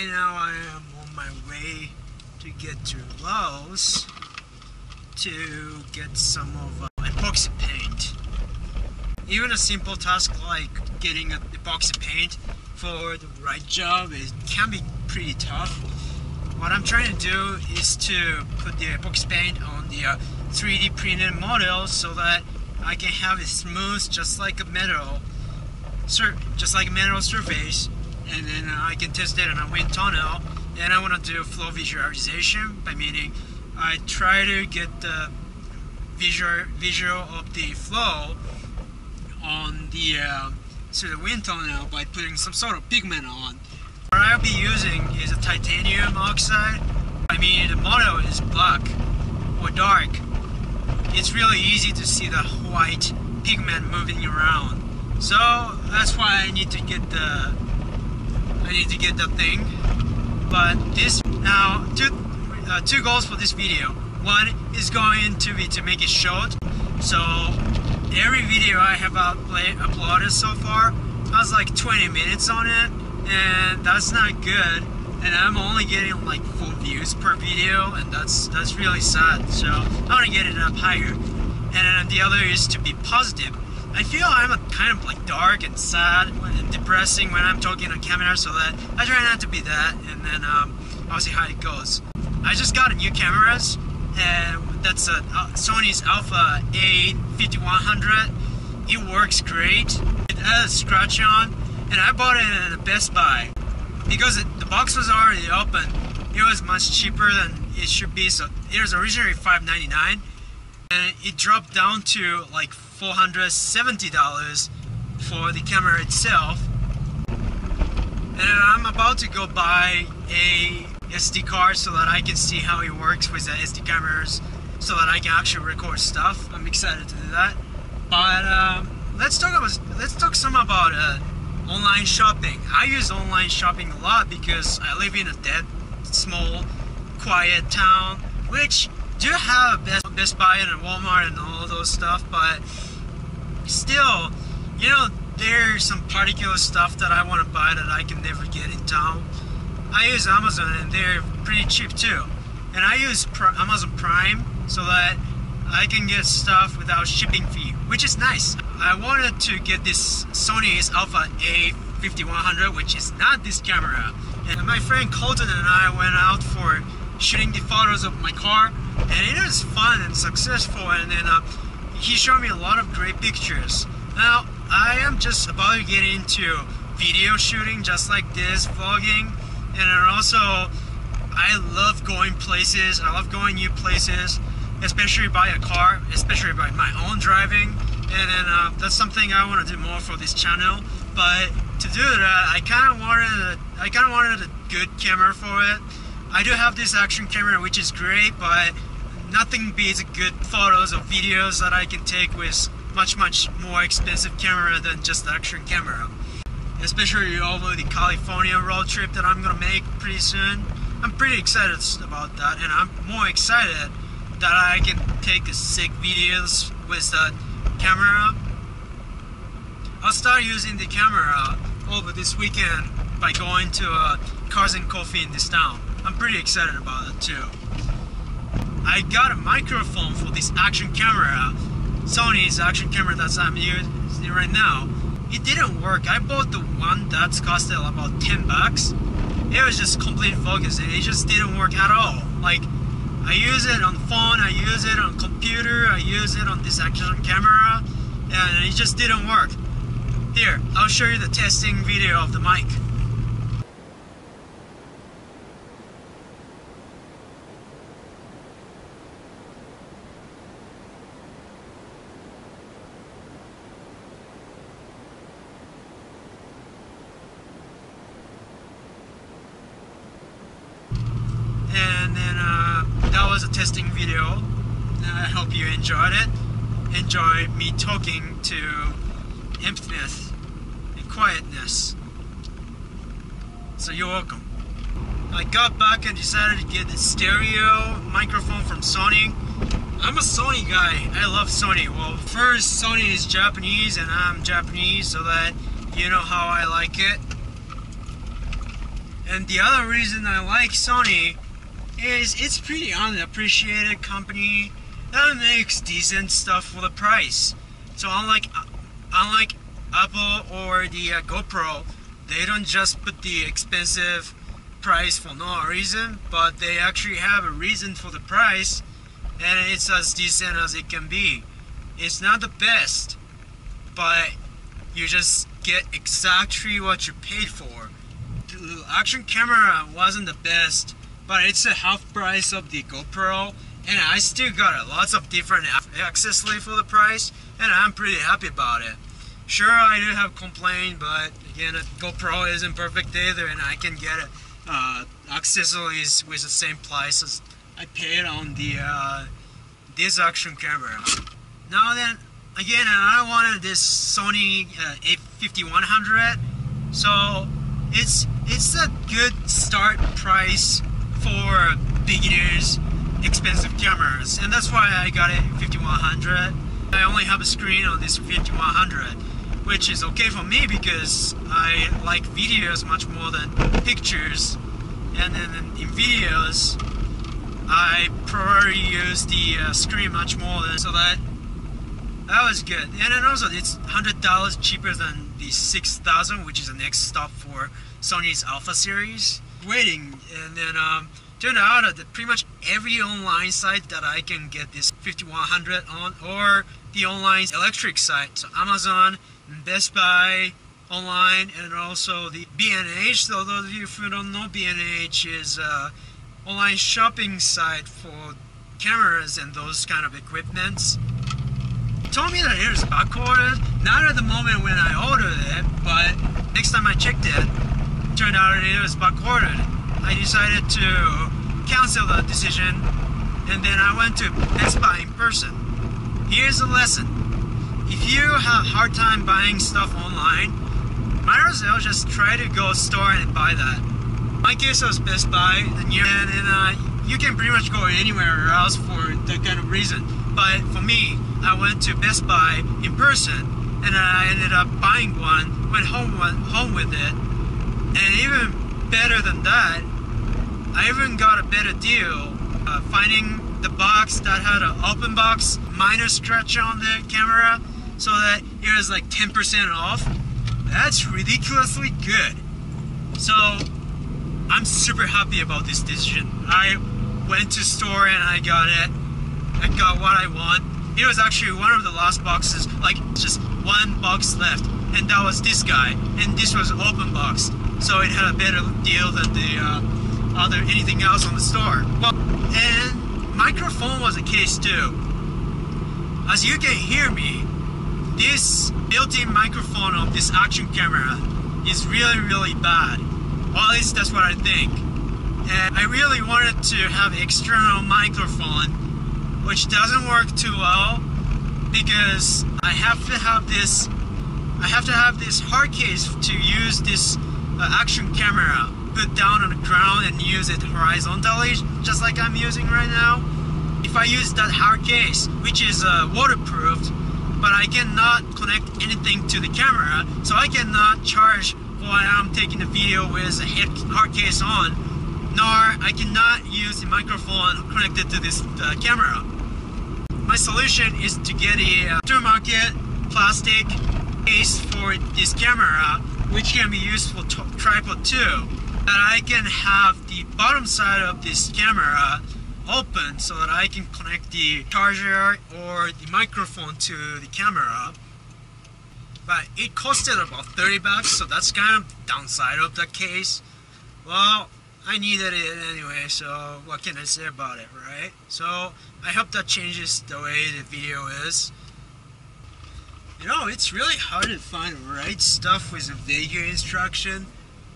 Right now I am on my way to get to Lowe's to get some of epoxy paint. Even a simple task like getting epoxy paint for the right job can be pretty tough. What I'm trying to do is to put the epoxy paint on the 3D printed model so that I can have it smooth just like a metal surface, and then I can test it on a wind tunnel. And I want to do flow visualization, by meaning I try to get the visual of the flow on the wind tunnel by putting some sort of pigment on. What I'll be using is a titanium oxide. I mean, the model is black or dark. It's really easy to see the white pigment moving around. So that's why I need to get the thing. But this now two goals for this video. One is going to be to make it short. So every video I have uploaded so far has like 20 minutes on it, and that's not good. And I'm only getting like 4 views per video, and that's really sad. So I want to get it up higher. And then the other is to be positive. I feel I'm kind of like dark and sad and depressing when I'm talking on camera, so that I try not to be that. And then I'll see how it goes. I just got a new cameras, and that's a Sony's Alpha A5100. It works great. It has a scratch on, and I bought it at a Best Buy because the box was already open. It was much cheaper than it should be, so it was originally $599, and it dropped down to like $470 for the camera itself. And I'm about to go buy a SD card so that I can see how it works with the SD cameras, so that I can actually record stuff. I'm excited to do that. But let's talk some about online shopping. I use online shopping a lot because I live in a dead, small, quiet town, which do have Best Buy and Walmart and all those stuff, but still, you know, there's some particular stuff that I want to buy that I can never get in town. I use Amazon, and they're pretty cheap too. And I use Amazon Prime so that I can get stuff without shipping fee, which is nice. I wanted to get this Sony's Alpha A5100, which is not this camera. And my friend Colton and I went out for shooting the photos of my car, and it was fun and successful. And then he showed me a lot of great pictures. Now I am just about to get into video shooting, just like this, vlogging, and then also I love going places. I love going new places, especially by a car, especially by my own driving. And then that's something I want to do more for this channel. But to do that, I kind of wanted a good camera for it. I do have this action camera, which is great, but nothing beats good photos or videos that I can take with much more expensive camera than just the action camera. Especially over the California road trip that I'm gonna make pretty soon. I'm pretty excited about that, and I'm more excited that I can take sick videos with the camera. I'll start using the camera over this weekend by going to Cars and Coffee in this town. I'm pretty excited about it too. I got a microphone for this action camera, Sony's action camera that I'm using right now. It didn't work. I bought the one that's costed about 10 bucks. It was just complete focus, and it just didn't work at all. Like, I use it on the phone, I use it on computer, I use it on this action camera, and it just didn't work. Here, I'll show you the testing video of the mic. That was a testing video. I hope you enjoyed it. Enjoy me talking to emptiness and quietness. So you're welcome. I got back and decided to get the stereo microphone from Sony. I'm a Sony guy. I love Sony. Well, first, Sony is Japanese and I'm Japanese, so that you know how I like it. And the other reason I like Sony is it's pretty unappreciated company that makes decent stuff for the price. So unlike Apple or the GoPro, they don't just put the expensive price for no reason, but they actually have a reason for the price, and it's as decent as it can be. It's not the best, but you just get exactly what you paid for. The action camera wasn't the best, but it's a half price of the GoPro, and I still got lots of different accessories for the price, and I'm pretty happy about it. Sure, I do have complaints, but again, GoPro isn't perfect either, and I can get accessories with the same price as I paid on the this action camera. Now then, again, I wanted this Sony a5100, so it's a good start price for beginners, expensive cameras, and that's why I got a 5100. I only have a screen on this 5100, which is okay for me because I like videos much more than pictures, and then in videos I probably use the screen much more than, so that was good. And then also it's $100 cheaper than the 6000, which is the next stop for Sony's Alpha series. Waiting, and then turned out that pretty much every online site that I can get this 5100 on, or the online electric site, so Amazon, Best Buy, online, and also the B&H. So those of you who don't know, B&H is an online shopping site for cameras and those kind of equipments. It told me that it was backordered, not at the moment when I ordered it, but next time I checked it, turned out it was backordered. I decided to cancel the decision, and then I went to Best Buy in person. Here's a lesson. If you have a hard time buying stuff online, might as well just try to go store and buy that. In my case, it was Best Buy, and you can pretty much go anywhere else for that kind of reason. But for me, I went to Best Buy in person, and I ended up buying one, went home with it, and even better than that, I even got a better deal finding the box that had an open box minor scratch on the camera, so that it was like 10% off. That's ridiculously good. So I'm super happy about this decision. I went to store and I got it. I got what I want. It was actually one of the last boxes, like just one box left, and that was this guy, and this was open box, so it had a better deal than the anything else on the store. Well, and microphone was the case too. As you can hear me, this built-in microphone of this action camera is really bad. Well, at least that's what I think. And I really wanted to have external microphone, which doesn't work too well because I have to have this hard case to use this action camera put down on the ground and use it horizontally, just like I'm using right now. If I use that hard case, which is waterproofed, but I cannot connect anything to the camera, so I cannot charge while I'm taking the video with a hard case on, nor I cannot use the microphone connected to this camera. My solution is to get a aftermarket plastic case for this camera, which can be used for tripod too. That I can have the bottom side of this camera open so that I can connect the charger or the microphone to the camera. But it costed about $30, so that's kind of the downside of the case. Well, I needed it anyway, so what can I say about it, right? So I hope that changes the way the video is. You know, it's really hard to find the right stuff with a video instruction.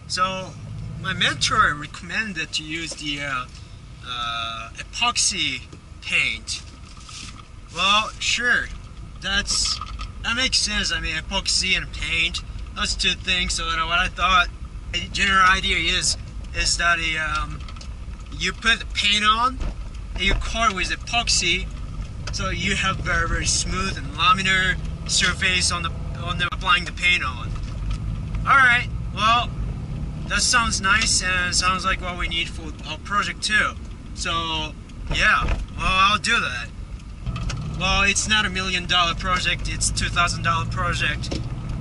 So my mentor recommended to use the epoxy paint. Well, sure, that makes sense. I mean, epoxy and paint, that's two things. So what I thought, the general idea is that you put the paint on and you coat with epoxy, so you have very smooth and laminar surface on the applying the paint on. All right, well, that sounds nice and sounds like what we need for our project too. So yeah, well, I'll do that. Well, it's not $1 million project, it's $2,000 project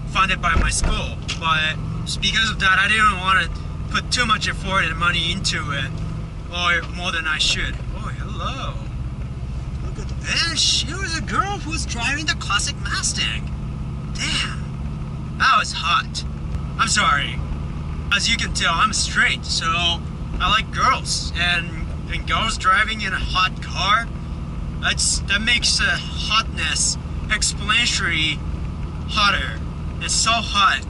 funded by my school, but because of that I didn't want to put too much effort and money into it, or more than I should. Oh, hello. Look at that. And she was a girl who was driving the classic Mustang. Damn. That was hot. I'm sorry. As you can tell, I'm straight, so I like girls. And girls driving in a hot car, that makes the hotness exponentially hotter. It's so hot.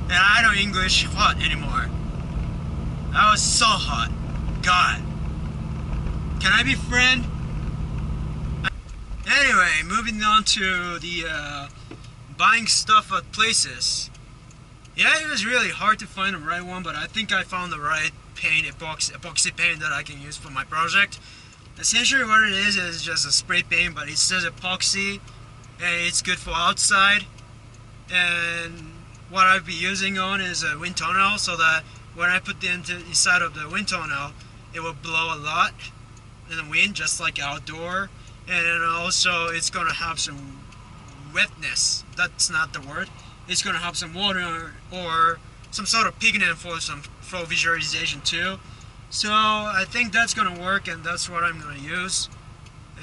And I don't English hot anymore. That was so hot. God. Can I be friend? Anyway, moving on to the buying stuff at places. Yeah, it was really hard to find the right one, but I think I found the right paint, epoxy paint that I can use for my project. Essentially what it is just a spray paint, but it says epoxy, and it's good for outside. And what I'll be using on is a wind tunnel, so that when I put it inside of the wind tunnel, it will blow a lot in the wind, just like outdoor. And then also it's gonna have some wetness. That's not the word. It's gonna have some water or some sort of pigment for visualization too. So I think that's gonna work, and that's what I'm gonna use.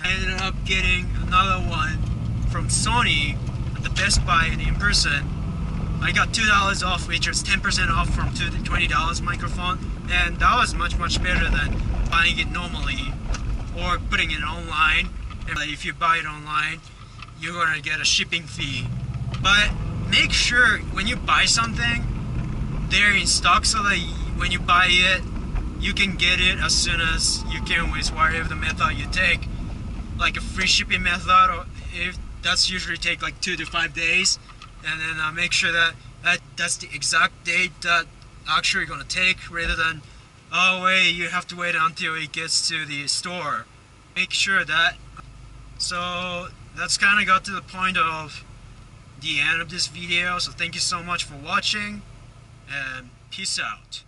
I ended up getting another one from Sony at the Best Buy in person. I got $2 off, which was 10% off from $20 microphone, and that was much better than buying it normally or putting it online. And if you buy it online, you're gonna get a shipping fee. But make sure when you buy something, they're in stock, so that when you buy it, you can get it as soon as you can with whatever the method you take, like a free shipping method, or if that's usually take like 2 to 5 days. And then make sure that that's the exact date that actually gonna take, rather than, oh wait, you have to wait until it gets to the store. Make sure that. So that's kind of got to the point of the end of this video. So thank you so much for watching, and peace out.